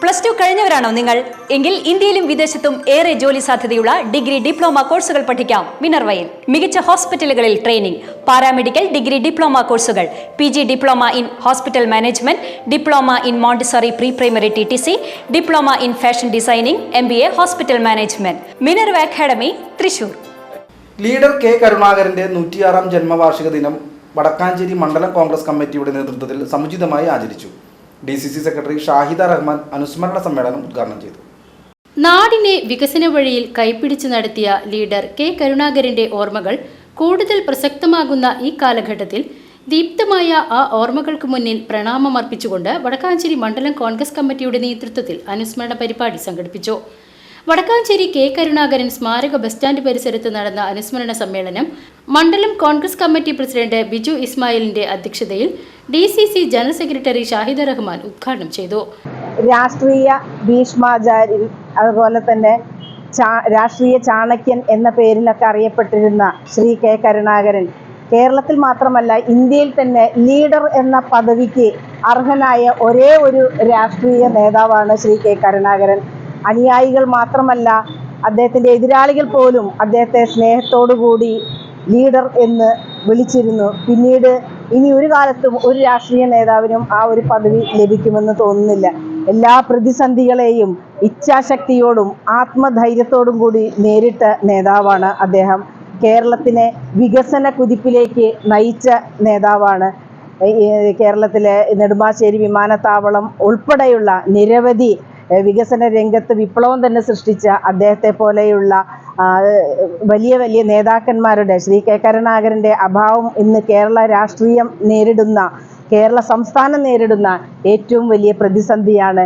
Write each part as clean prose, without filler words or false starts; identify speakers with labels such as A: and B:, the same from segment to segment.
A: Plus two കഴിഞ്ഞവരാണോ നിങ്ങൾ? എങ്കിൽ ഇന്ത്യയിലും വിദേശത്തും ഏറെ ജോലി സാധ്യതയുള്ള ഡിഗ്രി ഡിപ്ലോമ കോഴ്സുകൾ പഠിക്കാം മിനർവയിൽ. മികച്ച ഹോസ്പിറ്റലുകളിൽ ട്രെയിനിംഗ്, പാരാമെഡിക്കൽ ഡിഗ്രി ഡിപ്ലോമ കോഴ്സുകൾ, PG diploma in hospital management, diploma in Montessori pre primary TTC, diploma in fashion designing, MBA hospital management. Minerva academy, Thrissur.
B: Leader K. കരുണാകരന്റെ 106ാം ജന്മവാർഷിക ദിനം വടക്കാഞ്ചേരി മണ്ഡലം കോൺഗ്രസ് കമ്മിറ്റിയുടെ നേതൃത്വത്തിൽ സമുചിതമായി ആചരിച്ചു. DCC സെക്രട്ടറി ഷാഹിദ റഹ്മാൻ അനുസ്മരണ സമ്മേളനം ഉദ്ഘാടനം ചെയ്തു.
C: നാടിനെ വികസന വഴിയിൽ കൈപ്പിടിച്ചു നടത്തിയ ലീഡർ K. കരുണാകരന്റെ ഓർമ്മകൾ കൂടുതൽ പ്രസക്തമാകുന്ന ഈ കാലഘട്ടത്തിൽ ദീപ്തമായ ആ ഓർമ്മകൾക്ക് മുന്നിൽ പ്രണാമം അർപ്പിച്ചുകൊണ്ട് വടക്കാഞ്ചേരി മണ്ഡലം കോൺഗ്രസ് കമ്മിറ്റിയുടെ നേതൃത്വത്തിൽ അനുസ്മരണ പരിപാടി സംഘടിപ്പിച്ചു. വടക്കാഞ്ചേരി K. കരുണാകരൻ സ്മാരക ബസ് സ്റ്റാൻഡ് പരിസരത്ത് നടന്ന അനുസ്മരണ സമ്മേളനം മണ്ഡലം കോൺഗ്രസ് കമ്മിറ്റി പ്രസിഡന്റ് ബിജു ഇസ്മായിലിന്റെ അധ്യക്ഷതയിൽ DCC general secretary Shahida Rahman ഉദ്ഘാടനം ചെയ്തു.
D: രാഷ്ട്രീയ ഭീഷ്മാചാര്യൻ, അതുപോലെ തന്നെ രാഷ്ട്രീയ ചാണക്യൻ എന്ന പേരിലൊക്കെ അറിയപ്പെട്ടിരുന്ന ശ്രീ K. കരുണാകരൻ കേരളത്തിൽ മാത്രമല്ല ഇന്ത്യയിൽ തന്നെ ലീഡർ എന്ന പദവിക്ക് അർഹനായ ഒരേ ഒരു രാഷ്ട്രീയ നേതാവാണ് ശ്രീ K. കരുണാകരൻ. അനുയായികൾ മാത്രമല്ല, അദ്ദേഹത്തിൻ്റെ എതിരാളികൾ പോലും അദ്ദേഹത്തെ സ്നേഹത്തോടുകൂടി ലീഡർ എന്ന് വിളിച്ചിരുന്നു. പിന്നീട് ഇനി ഒരു കാലത്തും ഒരു രാഷ്ട്രീയ നേതാവിനും ആ ഒരു പദവി ലഭിക്കുമെന്ന് തോന്നുന്നില്ല. എല്ലാ പ്രതിസന്ധികളെയും ഇച്ഛാശക്തിയോടും ആത്മധൈര്യത്തോടും കൂടി നേരിട്ട നേതാവാണ് അദ്ദേഹം. കേരളത്തിനെ വികസന കുതിപ്പിലേക്ക് നയിച്ച നേതാവാണ്. കേരളത്തിലെ നെടുമ്പാശ്ശേരി വിമാനത്താവളം ഉൾപ്പെടെയുള്ള നിരവധി വികസന രംഗത്ത് വിപ്ലവം തന്നെ സൃഷ്ടിച്ച അദ്ദേഹത്തെ പോലെയുള്ള വലിയ വലിയ നേതാക്കന്മാരുടെ ശ്രീ K. കരുണാകരൻ്റെ അഭാവം ഇന്ന് കേരള രാഷ്ട്രീയം നേരിടുന്ന, കേരള സംസ്ഥാനം നേരിടുന്ന ഏറ്റവും വലിയ പ്രതിസന്ധിയാണ്.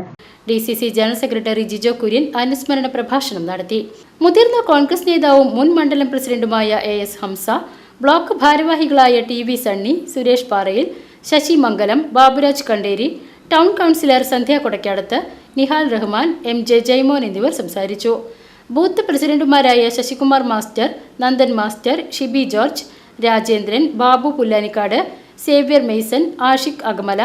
C: DCC general secretary Jijo Kurian അനുസ്മരണ പ്രഭാഷണം നടത്തി. മുതിർന്ന കോൺഗ്രസ് നേതാവും മുൻ മണ്ഡലം പ്രസിഡന്റുമായ AS ഹംസ, ബ്ലോക്ക് ഭാരവാഹികളായ TV Sunny, Suresh Parayil, Sasi Mangalam, Baburaj Kanderi, town councillor Sandhya Kodakkadath, Nihal Rahman, MJ Jaimon എന്നിവർ സംസാരിച്ചു. ബൂത്ത് പ്രസിഡന്റുമാരായ Sasikumar master, Nandan master, Shibi George, Rajendran, Babu Pullanikkad, Xavier Mason, Ashiq Agamala,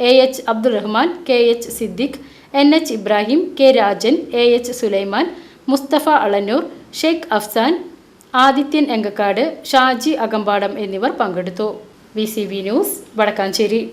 C: AH Abdul Rahman, KH Siddique, NH Ibrahim, K. Rajan, AH Sulaiman, Mustafa Alannur, Sheikh Afsan, Adithyan Engakkad, Shaji Akampadam എന്നിവർ പങ്കെടുത്തു. VCV news, Vadakkanchery.